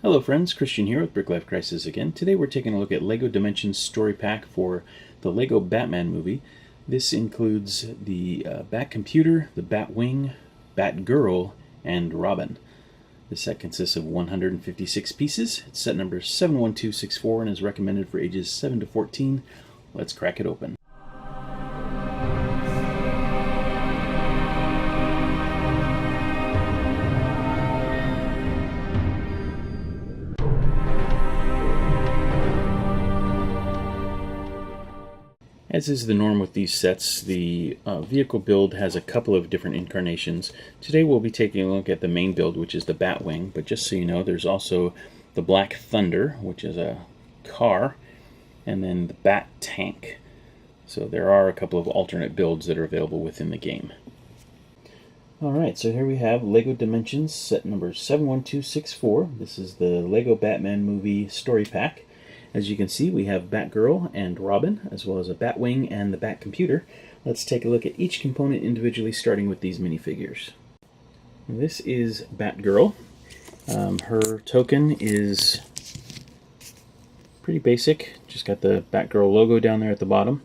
Hello friends, Christian here with Brick Life Crisis again. Today we're taking a look at LEGO Dimensions Story Pack for the LEGO Batman movie. This includes the Bat Computer, the Batwing, Batgirl, and Robin. This set consists of 156 pieces. It's set number 71264 and is recommended for ages 7 to 14. Let's crack it open. As is the norm with these sets, the vehicle build has a couple of different incarnations. Today we'll be taking a look at the main build, which is the Batwing, but just so you know, there's also the Black Thunder, which is a car, and then the Bat Tank. So there are a couple of alternate builds that are available within the game. Alright, so here we have LEGO Dimensions set number 71264. This is the LEGO Batman movie story pack. As you can see, we have Batgirl and Robin, as well as a Batwing and the Bat Computer. Let's take a look at each component individually, starting with these minifigures. This is Batgirl. Her token is pretty basic. Just got the Batgirl logo down there at the bottom.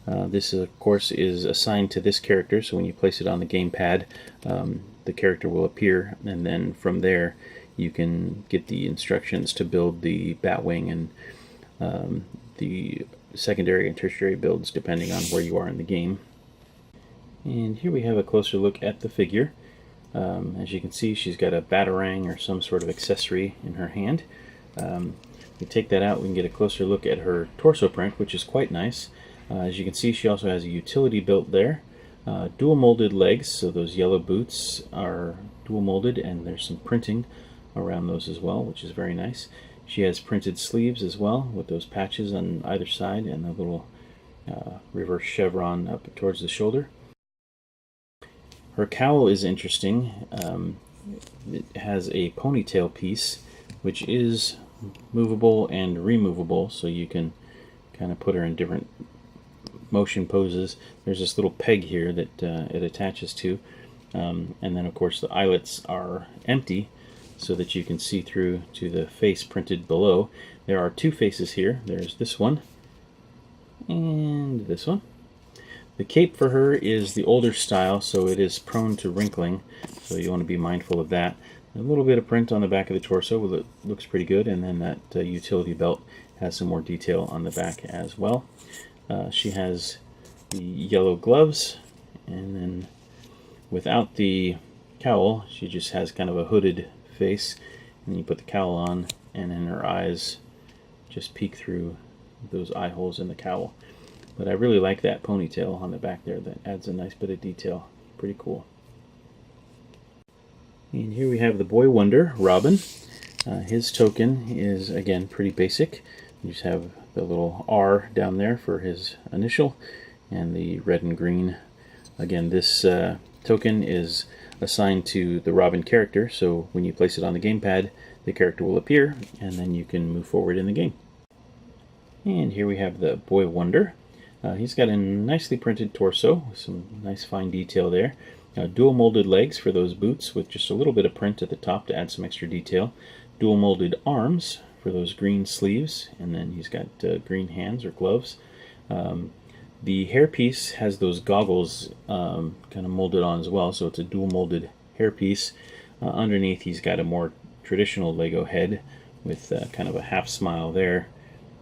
This, of course, is assigned to this character, so when you place it on the gamepad, the character will appear, and then from there you can get the instructions to build the Batwing and the secondary and tertiary builds depending on where you are in the game. And here we have a closer look at the figure. As you can see, she's got a batarang or some sort of accessory in her hand. We take that out, we can get a closer look at her torso print, which is quite nice. As you can see, she also has a utility built there. Dual molded legs, so those yellow boots are dual molded, and there's some printing around those as well, which is very nice. She has printed sleeves as well, with those patches on either side and a little reverse chevron up towards the shoulder. Her cowl is interesting. It has a ponytail piece, which is movable and removable, so you can kind of put her in different motion poses. There's this little peg here that it attaches to, and then of course the eyelets are empty, so that you can see through to the face printed below. There are two faces here. There's this one and this one. The cape for her is the older style, so it is prone to wrinkling, so you want to be mindful of that. A little bit of print on the back of the torso, it looks pretty good, and then that utility belt has some more detail on the back as well. She has the yellow gloves, and then without the cowl, she just has kind of a hooded face, and you put the cowl on, and then her eyes just peek through those eye holes in the cowl. But I really like that ponytail on the back there. That adds a nice bit of detail. Pretty cool. And here we have the Boy Wonder, Robin. His token is, again, pretty basic. You just have the little R down there for his initial, and the red and green. Again, this token is assigned to the Robin character, so when you place it on the gamepad, the character will appear, and then you can move forward in the game. And here we have the Boy Wonder. He's got a nicely printed torso, with some nice fine detail there. Dual molded legs for those boots, with just a little bit of print at the top to add some extra detail. Dual molded arms for those green sleeves, and then he's got green hands or gloves. The hairpiece has those goggles kind of molded on as well, so it's a dual molded hairpiece. Underneath he's got a more traditional Lego head with kind of a half smile there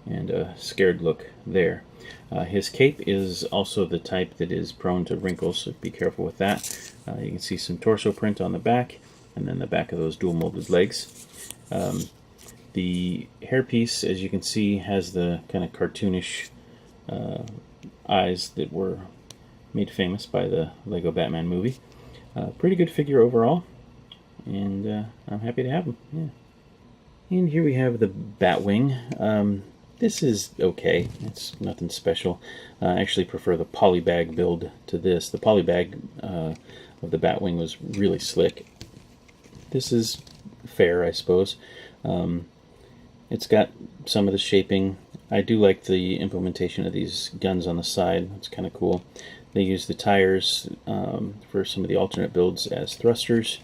and a scared look there. His cape is also the type that is prone to wrinkles, so be careful with that. You can see some torso print on the back, and then the back of those dual molded legs. The hairpiece, as you can see, has the kind of cartoonish eyes that were made famous by the LEGO Batman movie. Pretty good figure overall, and I'm happy to have him. Yeah. And here we have the Batwing. This is okay. It's nothing special. I actually prefer the polybag build to this. The polybag of the Batwing was really slick. This is fair, I suppose. It's got some of the shaping. I do like the implementation of these guns on the side. It's kind of cool. They use the tires for some of the alternate builds as thrusters.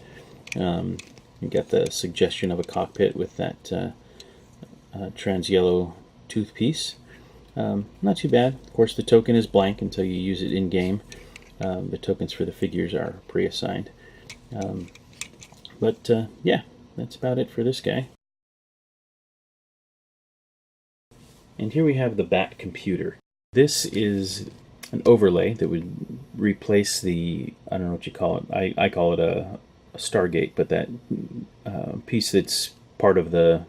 You You get the suggestion of a cockpit with that trans yellow tooth piece. Not too bad. Of course, the token is blank until you use it in game. The tokens for the figures are pre-assigned. But yeah, that's about it for this guy. And here we have the Bat computer. This is an overlay that would replace the, I don't know what you call it, I call it a Stargate, but that piece that's part of the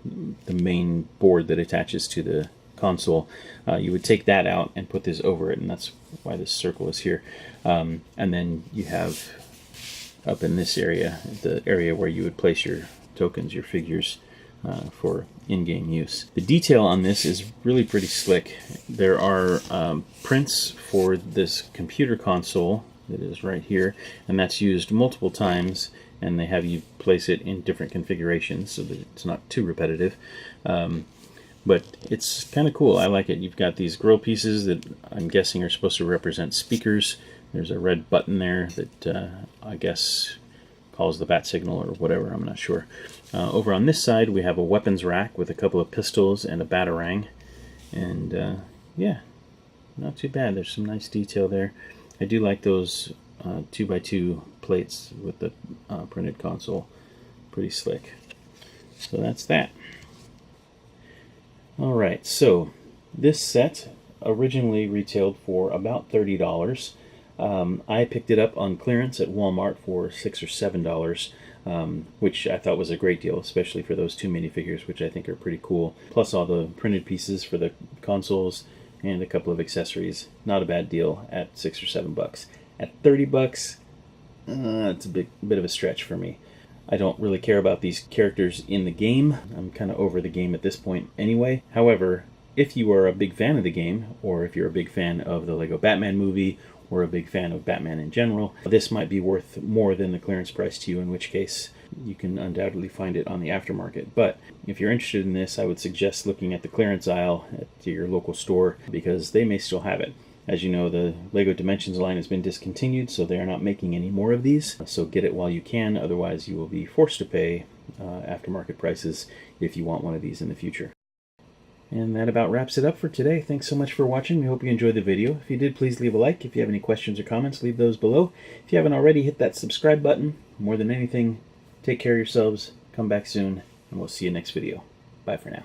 main board that attaches to the console. You would take that out and put this over it, and that's why this circle is here. And then you have up in this area, the area where you would place your tokens, your figures, for in-game use. The detail on this is really pretty slick. There are prints for this computer console that is right here, and that's used multiple times, and they have you place it in different configurations so that it's not too repetitive. But it's kind of cool. I like it. You've got these grill pieces that I'm guessing are supposed to represent speakers. There's a red button there that I guess calls the bat signal or whatever, I'm not sure. Over on this side we have a weapons rack with a couple of pistols and a batarang. And yeah, not too bad. There's some nice detail there. I do like those 2x2 plates with the printed console. Pretty slick. So that's that. Alright, so this set originally retailed for about $30. I picked it up on clearance at Walmart for $6 or $7, which I thought was a great deal, especially for those two minifigures, which I think are pretty cool. Plus all the printed pieces for the consoles and a couple of accessories. Not a bad deal at $6 or $7. At $30, it's a bit of a stretch for me. I don't really care about these characters in the game. I'm kind of over the game at this point anyway. However, if you are a big fan of the game, or if you're a big fan of the Lego Batman movie, or a big fan of Batman in general, this might be worth more than the clearance price to you, in which case you can undoubtedly find it on the aftermarket. But if you're interested in this, I would suggest looking at the clearance aisle at your local store, because they may still have it. As you know, the LEGO Dimensions line has been discontinued, so they are not making any more of these. So get it while you can, otherwise you will be forced to pay aftermarket prices if you want one of these in the future. And that about wraps it up for today. Thanks so much for watching. We hope you enjoyed the video. If you did, please leave a like. If you have any questions or comments, leave those below. If you haven't already, hit that subscribe button. More than anything, take care of yourselves, come back soon, and we'll see you next video. Bye for now.